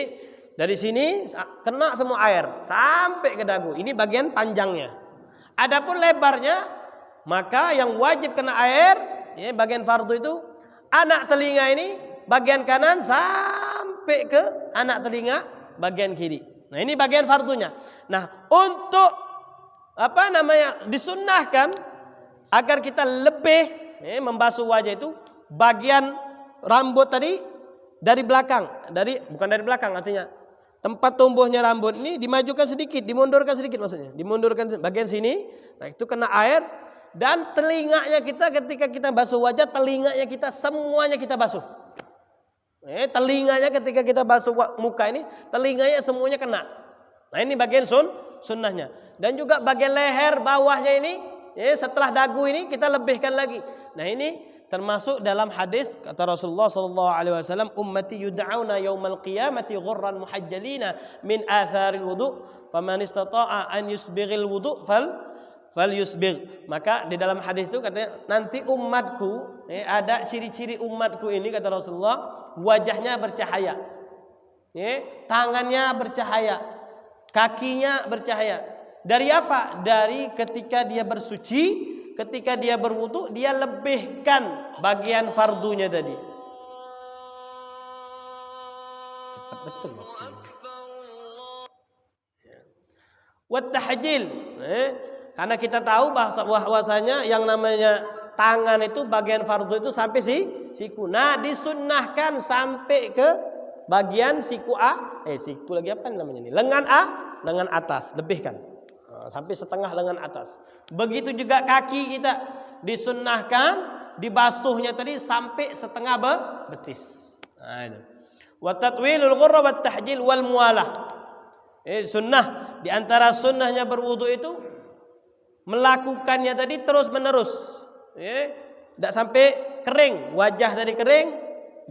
dari sini kena semua air sampai ke dagu. Ini bagian panjangnya. Adapun lebarnya, maka yang wajib kena air, bagian fardu itu anak telinga ini bagian kanan sampai ke anak telinga bagian kiri. Nah, ini bagian fardunya. Nah, untuk disunnahkan agar kita lebih membasuh wajah itu bagian rambut tadi dari belakang, bukan dari belakang, artinya tempat tumbuhnya rambut ini dimajukan sedikit, dimundurkan sedikit, maksudnya dimundurkan bagian sini. Nah, itu kena air. Dan telinganya kita ketika kita basuh wajah, telinganya kita semuanya kita basuh. Telinganya ketika kita basuh muka ini, telinganya semuanya kena. Nah, ini bagian sunnahnya. Dan juga bagian leher bawahnya ini, setelah dagu ini kita lebihkan lagi. Nah, ini termasuk dalam hadis kata Rasulullah SAW, ummati yud'auna yaumal qiyamati ghurran muhajjalina min atharil wudu, faman istata'a an yusbighil wudu fal yusbigh. Maka di dalam hadis itu katanya nanti umatku, ada ciri-ciri umatku ini kata Rasulullah, wajahnya bercahaya, tangannya bercahaya, kakinya bercahaya. Dari apa? Dari ketika dia bersuci, ketika dia berwudu, dia lebihkan bagian fardunya tadi. Cepat betul waktunya. Wat tahjil, karena kita tahu bahwasanya yang namanya tangan itu bagian fardu itu sampai siku. Nah, disunnahkan sampai ke bagian siku siku lagi apa namanya ini? Lengan atas, lebihkan. Sampai setengah lengan atas. Begitu juga kaki kita disunnahkan dibasuhnya tadi sampai setengah betis. Nah, itu. Wa tatwilul ghurra wat tahjil wal muwalah. Sunnah di antara sunnahnya berwudu itu melakukannya tadi terus menerus. Tidak sampai kering, wajah tadi kering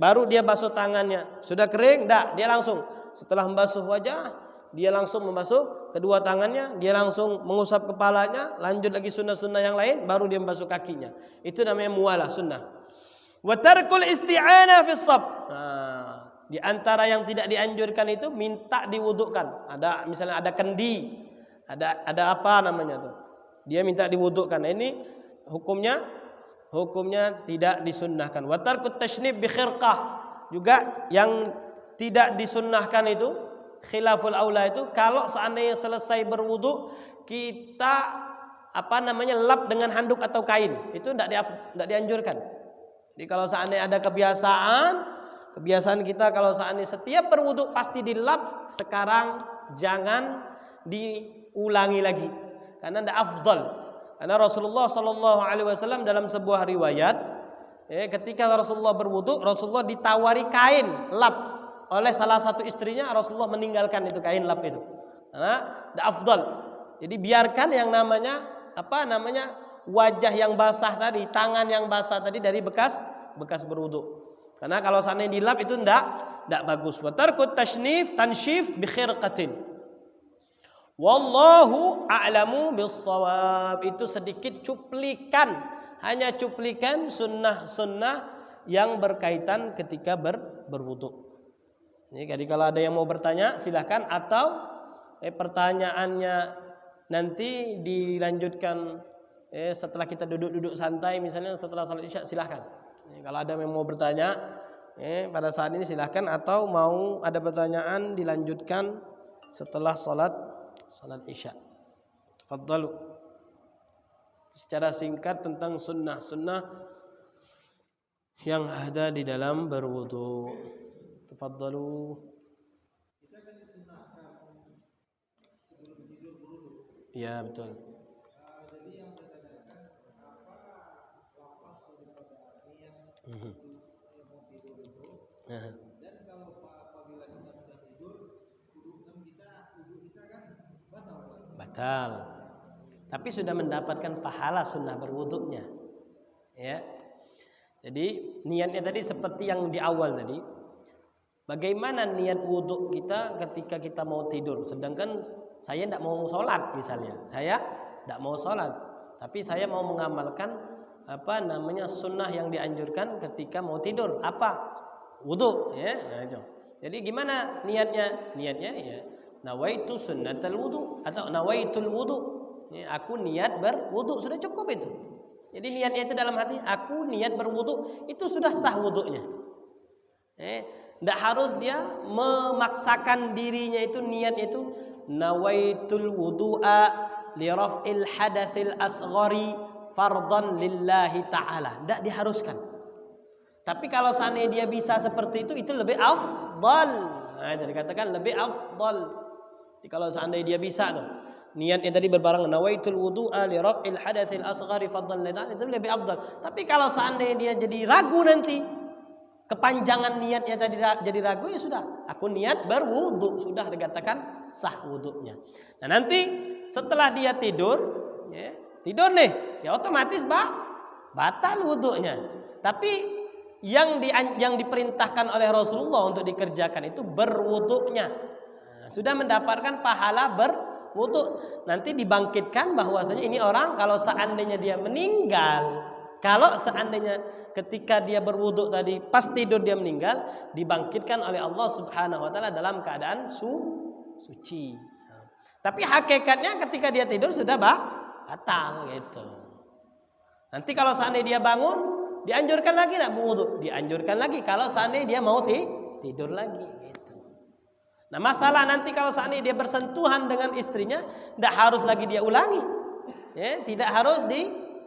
baru dia basuh tangannya. Sudah kering, dia langsung setelah membasuh wajah dia langsung membasuh kedua tangannya, dia langsung mengusap kepalanya, lanjut lagi sunnah-sunnah yang lain, baru dia membasuh kakinya. Itu namanya muwalah sunnah. Wa tarkul isti'anah fi shab. Nah, di antara yang tidak dianjurkan itu minta diwudukkan. Ada misalnya ada kendi, ada apa namanya tuh. Dia minta diwudukkan. Nah, ini hukumnya tidak disunnahkan. Wa tarkut tashnib bi khirqah. Juga yang tidak disunnahkan itu khilaful aula itu kalau seandainya selesai berwudu kita lap dengan handuk atau kain, itu tidak dianjurkan. Jadi kalau seandainya ada kebiasaan kita kalau seandainya setiap berwudu pasti dilap, sekarang jangan diulangi lagi karena tidak afdal. Karena Rasulullah Shallallahu Alaihi Wasallam dalam sebuah riwayat, ketika Rasulullah berwudu, Rasulullah ditawari kain lap oleh salah satu istrinya. Rasulullah meninggalkan itu kain lap itu. Karena afdal. Jadi biarkan yang namanya wajah yang basah tadi, tangan yang basah tadi dari bekas berwudu. Karena kalau seandainya dilap itu tidak bagus. Wa tarkut tanshif bi khirqatin. Wallahu a'lamu bis-shawab. Itu sedikit cuplikan, hanya cuplikan sunnah-sunnah yang berkaitan ketika berwudu. Jadi kalau ada yang mau bertanya silahkan, atau pertanyaannya nanti dilanjutkan setelah kita duduk-duduk santai, misalnya setelah salat Isya, silahkan. Kalau ada yang mau bertanya pada saat ini silahkan, atau mau ada pertanyaan dilanjutkan setelah salat Isya. Tafadhalu. Secara singkat tentang sunnah-sunnah yang ada di dalam berwudu. Tafadhalu. Ya, betul. Jadi yang saya tanyakan, apa lapas daripada niat yang mau tidur itu? Dan kalau apabila kita sudah tidur, wudu kita kan batal. Tapi sudah mendapatkan pahala sunnah berwudunya. Ya. Jadi niatnya tadi seperti yang di awal tadi. Bagaimana niat wudu kita ketika kita mau tidur? Sedangkan saya tidak mau sholat misalnya. Saya tidak mau sholat, tapi saya mau mengamalkan sunnah yang dianjurkan ketika mau tidur. Apa? Wudu. Ya. Nah, itu. Jadi gimana niatnya? Niatnya ya nawaitu sunnatal wudu atau nawaitul wudu. Ya, aku niat berwudu, sudah cukup itu. Jadi niatnya itu dalam hati, aku niat berwudu, itu sudah sah wudunya. Tidak harus dia memaksakan dirinya itu, niatnya itu nawaitul wudu'a li raf'il hadatsil asghari fardhan lillahi ta'ala. Tidak diharuskan. Tapi kalau seandainya dia bisa seperti itu lebih afdal. Nah, jadi katakan lebih afdal. Jadi kalau seandainya dia bisa tuh, niatnya tadi berbarengan nawaitul wudu'a li raf'il hadatsil asghari fardhan lillahi ta'ala, itu lebih afdal. Tapi kalau seandainya dia jadi ragu nanti, kepanjangan niatnya tadi jadi ragu, ya sudah, aku niat berwudu, sudah dikatakan sah wudunya. Nah nanti setelah dia tidur nih, ya otomatis batal wudunya. Tapi yang diperintahkan oleh Rasulullah untuk dikerjakan itu berwudunya. Nah, sudah mendapatkan pahala berwudu. Nanti dibangkitkan bahwasanya ini orang kalau seandainya dia meninggal, kalau seandainya ketika dia berwudu tadi pas tidur dia meninggal, dibangkitkan oleh Allah Subhanahu wa taala dalam keadaan suci. Tapi hakikatnya ketika dia tidur sudah batal gitu. Nanti kalau seandainya dia bangun, dianjurkan lagi enggak berwudu? Dianjurkan lagi kalau seandainya dia mau tidur lagi gitu. Nah, masalah nanti kalau seandainya dia bersentuhan dengan istrinya, tidak harus lagi dia ulangi. Ya, tidak harus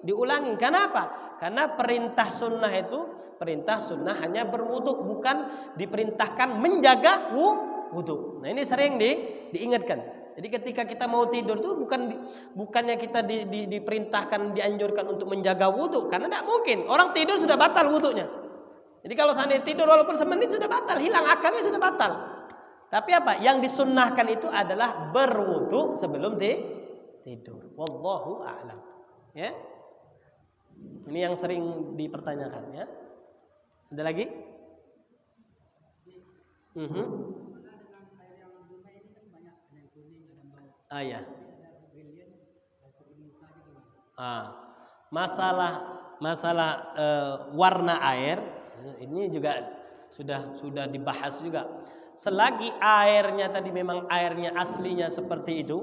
diulangi. Kenapa? Karena perintah sunnah hanya berwudu, bukan diperintahkan menjaga wudu. Nah ini sering diingatkan. Jadi ketika kita mau tidur tuh bukannya kita diperintahkan, dianjurkan untuk menjaga wudu, karena tidak mungkin orang tidur sudah batal wudunya. Jadi kalau seandainya tidur walaupun semenit sudah batal, hilang akalnya sudah batal. Tapi apa? Yang disunnahkan itu adalah berwudu sebelum tidur. Wallahu a'lam. Ya. Ini yang sering dipertanyakan ya. Ada lagi? Ya. Masalah warna air ini juga sudah dibahas juga. Selagi airnya tadi memang airnya aslinya seperti itu,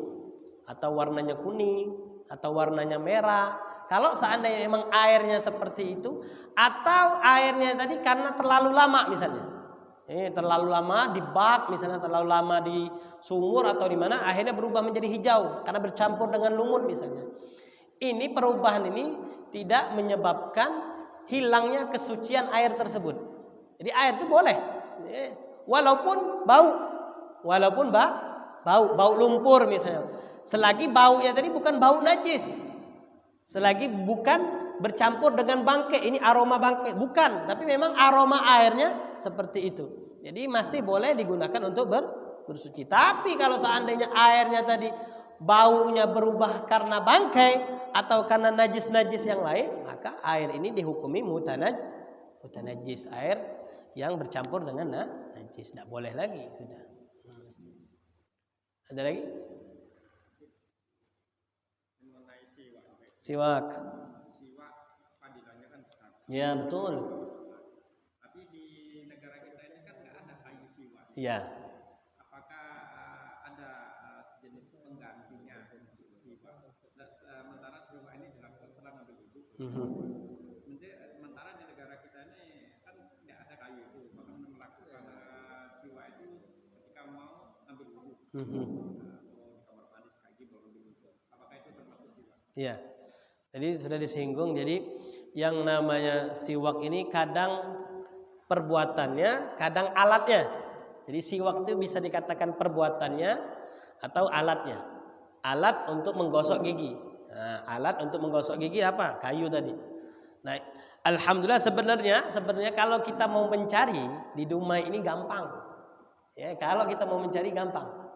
atau warnanya kuning atau warnanya merah. Kalau seandainya memang airnya seperti itu, atau airnya tadi karena terlalu lama misalnya, terlalu lama di bak misalnya, terlalu lama di sumur atau di mana, akhirnya berubah menjadi hijau karena bercampur dengan lumut misalnya. Ini perubahan ini tidak menyebabkan hilangnya kesucian air tersebut. Jadi air itu boleh, walaupun bau lumpur misalnya, selagi baunya tadi bukan bau najis. Selagi bukan bercampur dengan bangkai, ini aroma bangkai, bukan, tapi memang aroma airnya seperti itu. Jadi masih boleh digunakan untuk bersuci. Tapi kalau seandainya airnya tadi baunya berubah karena bangkai atau karena najis-najis yang lain, maka air ini dihukumi mutanajjis, air yang bercampur dengan najis, tidak boleh lagi sudah. Ada lagi? Siwak. Siwak fadilahnya kan besar. Ya, betul. Tapi di negara kita ini kan nggak ada kayu siwak. Iya. Apakah ada sejenis penggantinya siwak? Sementara siwak ini dilakukan setelah ngambil wudhu. Sementara di negara kita ini kan nggak ada kayu itu, bahkan melakukan siwak itu ketika mau ngambil wudhu. Atau di kamar mandi sekali baru ngambil wudhu. Apakah itu termasuk siwak? Iya. Jadi sudah disinggung. Jadi yang namanya siwak ini kadang perbuatannya, kadang alatnya. Jadi siwak itu bisa dikatakan perbuatannya atau alatnya. Alat untuk menggosok gigi. Nah, alat untuk menggosok gigi apa? Kayu tadi. Nah, alhamdulillah sebenarnya kalau kita mau mencari di Dumai ini gampang. Ya, kalau kita mau mencari gampang.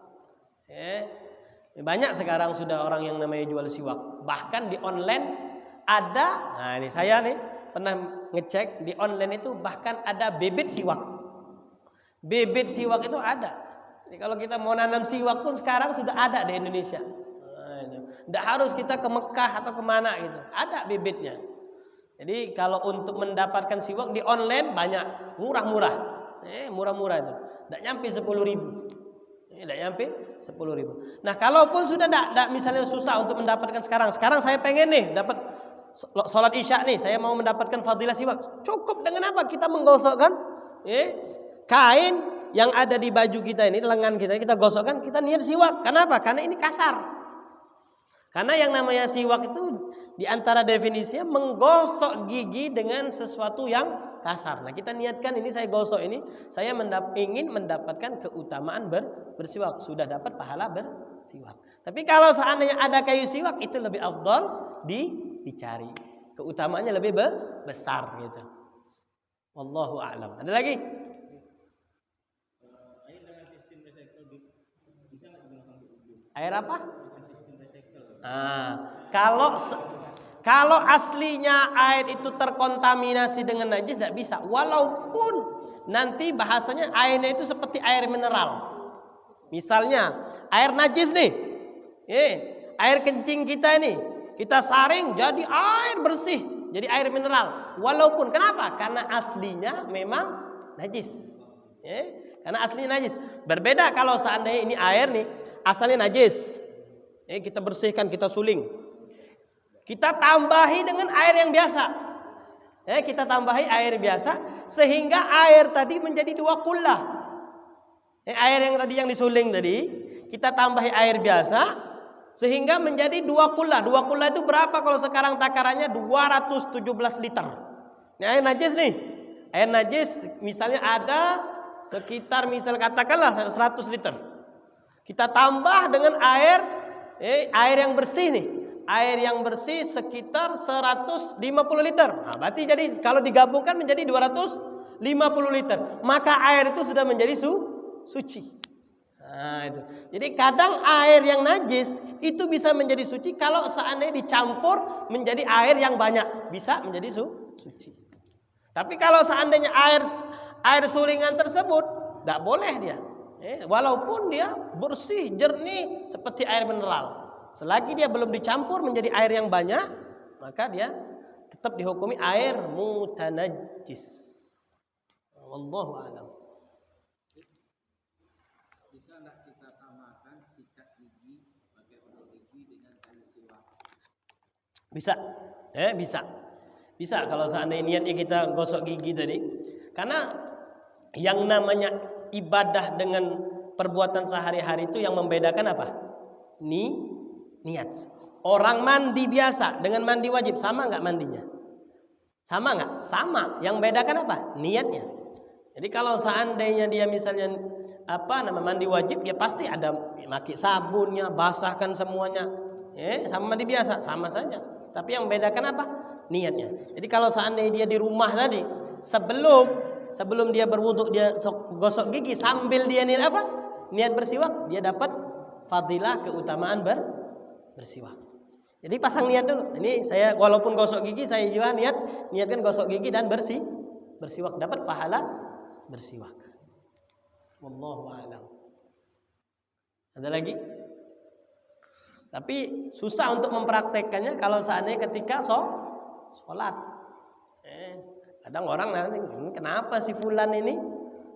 Ya, banyak sekarang sudah orang yang namanya jual siwak. Bahkan di online ada. Nah, ini saya nih pernah ngecek di online itu bahkan ada bibit siwak. Bibit siwak itu ada. Jadi kalau kita mau nanam siwak pun sekarang sudah ada di Indonesia. Tidak harus kita ke Mekah atau kemana gitu. Ada bibitnya. Jadi kalau untuk mendapatkan siwak di online banyak, murah-murah. Murah-murah itu. Tidak nyampe 10.000. Tidak nyampe 10.000. Nah, kalaupun sudah tidak misalnya susah untuk mendapatkan sekarang saya pengen nih dapat sholat isya nih, saya mau mendapatkan fadilah siwak. Cukup dengan apa? Kita menggosokkan kain yang ada di baju kita ini, lengan kita gosokkan, kita niat siwak. Kenapa? Karena ini kasar. Karena yang namanya siwak itu di antara definisinya menggosok gigi dengan sesuatu yang kasar. Nah, kita niatkan ini saya gosok ini, saya ingin mendapatkan keutamaan bersiwak. Sudah dapat pahala bersiwak. Tapi kalau seandainya ada kayu siwak, itu lebih afdal dicari. Keutamaannya lebih besar gitu. Wallahu a'lam. Ada lagi? Air dengan sistem recycle bisa nggak digunakan untuk wudhu? Air apa? Dengan sistem recycle. Kalau aslinya air itu terkontaminasi dengan najis tidak bisa. Walaupun nanti bahasanya airnya itu seperti air mineral. Misalnya air najis nih, air kencing kita ini kita saring jadi air bersih, jadi air mineral. Walaupun kenapa? Karena aslinya memang najis. Karena aslinya najis. Berbeda kalau seandainya ini air nih asalnya najis. Kita bersihkan, kita suling. Kita tambahi dengan air yang biasa. Kita tambahi air biasa sehingga air tadi menjadi 2 kullah. Air yang tadi yang disuling tadi, kita tambahi air biasa sehingga menjadi 2 kullah. 2 kullah itu berapa kalau sekarang takarannya 217 liter. Ini air najis nih. Air najis misalnya ada sekitar katakanlah 100 liter. Kita tambah dengan air yang bersih nih. Air yang bersih sekitar 150 liter. Nah, berarti jadi kalau digabungkan menjadi 250 liter. Maka air itu sudah menjadi suci. Nah, itu. Jadi kadang air yang najis itu bisa menjadi suci kalau seandainya dicampur menjadi air yang banyak, bisa menjadi suci. Tapi kalau seandainya air sulingan tersebut tidak boleh dia. Walaupun dia bersih, jernih seperti air mineral. Selagi dia belum dicampur menjadi air yang banyak, maka dia tetap dihukumi air mutanajjis. Wallahu a'lam. Bisa enggak kita samakan sikat gigi pakai odol gigi dengan kayu siwak? Bisa. Bisa. Bisa kalau seandainya niatnya kita gosok gigi tadi. Karena yang namanya ibadah dengan perbuatan sehari-hari itu yang membedakan apa? Niat. Orang mandi biasa dengan mandi wajib sama nggak mandinya? Sama nggak? Sama. Yang bedakan apa? Niatnya. Jadi kalau seandainya dia misalnya mandi wajib, ya pasti ada pakai sabunnya, basahkan semuanya. Sama mandi biasa, sama saja. Tapi yang membedakan apa? Niatnya. Jadi kalau seandainya dia di rumah tadi, sebelum dia berwudu dia gosok gigi sambil dia niat apa? Niat bersiwak, dia dapat fadilah keutamaan bersiwak. Jadi pasang niat dulu. Ini saya walaupun gosok gigi saya juga niatkan gosok gigi dan bersiwak dapat pahala bersiwak. Wallahu a'lam. Ada lagi? Tapi susah untuk mempraktekkannya kalau seandainya ketika sholat. Kadang orang nanti, kenapa si fulan ini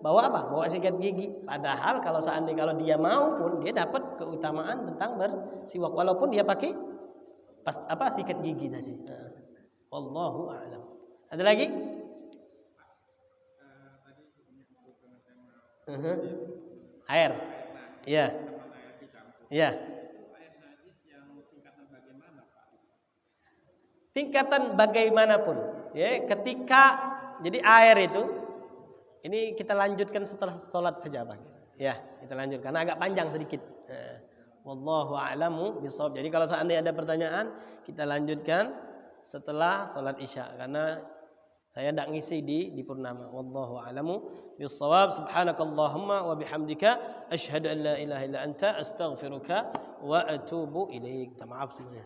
bawa apa? Bawa sikat gigi. Padahal kalau dia mau pun dia dapat keutamaan tentang bersiwak walaupun dia pakai sikat gigi tadi. Wallahu a'lam. Ada lagi? Air. Iya. Iya. Tingkatan bagaimanapun, ya, ketika jadi air itu, ini kita lanjutkan setelah sholat saja, Pak. Ya, kita lanjutkan karena agak panjang sedikit. Wallahu a'lamu bishawab. Jadi kalau seandainya ada pertanyaan, kita lanjutkan setelah sholat isya karena saya tidak ngisi di purnama. Wallahu a'lamu bishawab. Subhanakallahumma wa bihamdika asyhadu an la ilaha illa anta astaghfiruka wa atubu ilaik. Maaf semuanya.